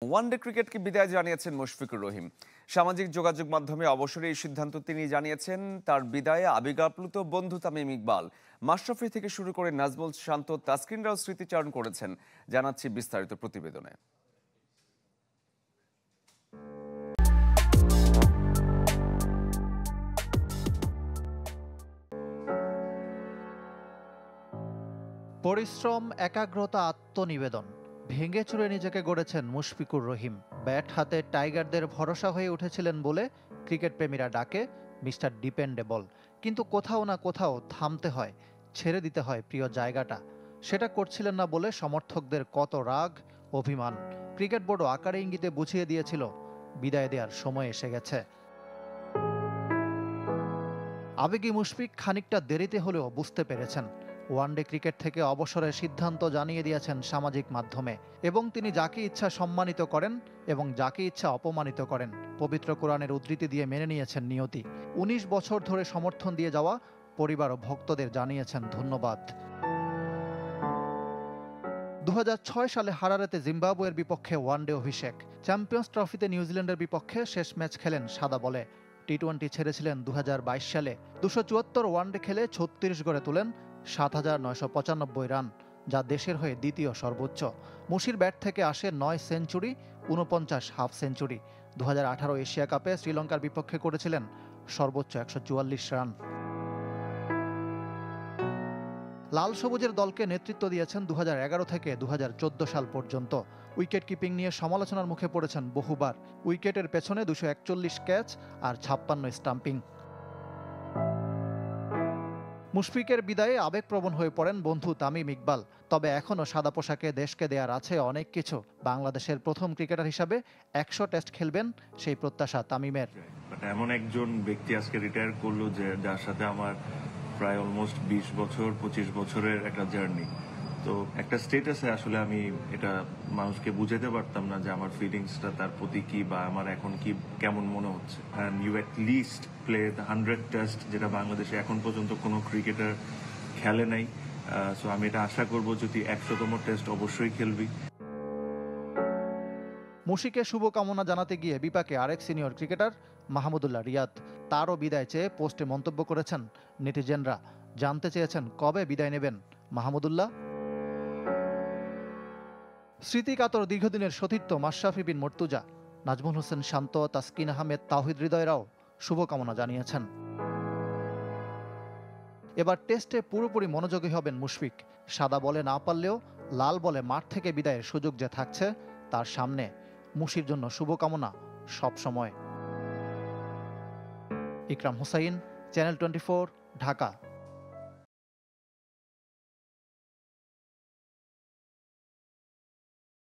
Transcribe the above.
One day ক্রিকেটকে বিদায় জানিয়েছেন মুশফিকুর রহিম। সামাজিক যোগাযোগ মাধ্যমে অবসরে এই সিদ্ধান্ত তিনি জানিয়েছেন। তার বিদায়ে আবেগাপ্লুত বন্ধু তামিম ইকবাল, মাশরাফি থেকে শুরু করে নাজমুল শান্ত, তাসকিনরাও স্মৃতিচারণ করেছেন। জানাচ্ছি বিস্তারিত প্রতিবেদনে। পরিশ্রম, একাগ্রতা, আত্মনিবেদন ভেঙে চুরে নিজেকে গড়েছেন মুশফিকুর রহিম। ব্যাট হাতে টাইগারদের ভরসা হয়ে উঠেছিলেন বলে ক্রিকেট প্রেমীরা ডাকে মিস্টার ডিপেন্ডেবল। কিন্তু কোথাও না কোথাও থামতে হয়, ছেড়ে দিতে হয় প্রিয় জায়গাটা। সেটা করছিলেন না বলে সমর্থকদের কত রাগ, অভিমান। ক্রিকেট বোর্ডও আকারে ইঙ্গিতে বুঝিয়ে দিয়েছিল বিদায় দেওয়ার সময় এসে গেছে। আবেগী মুশফিক খানিকটা দেরিতে হলেও বুঝতে পেরেছেন। ওয়ানডে ক্রিকেট থেকে অবসরের সিদ্ধান্ত জানিয়ে দিয়েছেন সামাজিক মাধ্যমে, এবং তিনি যাকে ইচ্ছা সম্মানিত করেন এবং যাকে ইচ্ছা অপমানিত করেন। পবিত্র কোরআনের উদ্ধৃতি দিয়ে মেনে নিয়েছেন নিয়তি। ১৯ বছর ধরে সমর্থন দিয়ে যাওয়া পরিবার ও ভক্তদের জানিয়েছেন ধন্যবাদ। ২০০৬ সালে হারারেতে জিম্বাবুয়ের বিপক্ষে ওয়ানডে অভিষেক। চ্যাম্পিয়ন্স ট্রফিতে নিউজিল্যান্ডের বিপক্ষে শেষ ম্যাচ খেলেন সাদা বলে। টি-20 ছেড়েছিলেন ২০২২ সালে। ২৭৪ ওয়ানডে খেলে ৩৬ গড়ে তোলেন ৭,৯৯৫ রান, যা দেশের হয়ে দ্বিতীয় সর্বোচ্চ। মুশির ব্যাট থেকে আসে ৯ সেঞ্চুরি, ৪৯ হাফ সেঞ্চুরি। ২০১৮ এশিয়া কাপে শ্রীলঙ্কার বিপক্ষে করেছিলেন সর্বোচ্চ ১৪৪ রান। লাল সবুজের দলকে নেতৃত্ব দিয়েছেন ২০১১ থেকে ২০১৪ সাল পর্যন্ত। উইকেট কিপিং নিয়ে সমালোচনার মুখে পড়েছেন বহুবার। উইকেটের পেছনে ২৪১ ক্যাচ আর ৫৬ স্টাম্পিং। মুশফিকের বিদায়ে আবেগপ্রবণ হয়ে পড়েন বন্ধু তামিম ইকবাল। তবে এখনও সাদা পোশাকে দেশকে দেয়ার আছে অনেক কিছু। বাংলাদেশের প্রথম ক্রিকেটার হিসাবে ১০০ টেস্ট খেলবেন, সেই প্রত্যাশা তামিমের। এমন একজন ব্যক্তি আজকে রিটায়ার করলো যার সাথে আমার প্রায় অলমোস্ট ২০ বছর ২৫ বছরের একটা জার্নি। তো একটা স্টেটাসে আসলে আমি এটা মানুষকে বুঝাতে পারতাম না যে আমার ফিলিংসটা তার প্রতি কি, বা আমার এখন কি কেমন মনে হচ্ছে। And you at least play 100 test, যেটা বাংলাদেশে এখন পর্যন্ত কোনো ক্রিকেটার খেলে নাই। সো আমি এটা আশা করব যদি ১০০তম টেস্ট অবশ্যই খেলবি। মুশিকে শুভকামনা জানাতে গিয়ে বিপাকে আরেক সিনিয়র ক্রিকেটার মাহমুদুল্লাহ রিয়াদ। তারও বিদায় চেয়ে পোস্টে মন্তব্য করেছেন নেটিজেনরা। জানতে চেয়েছেন কবে বিদায় নেবেন মাহমুদুল্লাহ। স্মৃতিকাতর দীর্ঘদিনের সতীর্থ মাশরাফি বিন মুর্তজা, নাজমুল হোসেন শান্ত, তাসকিন আহমেদ, তাওহিদ হৃদয়রাও শুভকামনা জানিয়েছেন। এবার টেস্টে পুরোপুরি মনোযোগী হবেন মুশফিক। সাদা বলে না পারলেও লাল বলে মাঠ থেকে বিদায়ের সুযোগ যে থাকছে তার সামনে। মুশির জন্য শুভকামনা সব সময়। ইকরাম হুসাইন, চ্যানেল 24, ঢাকা।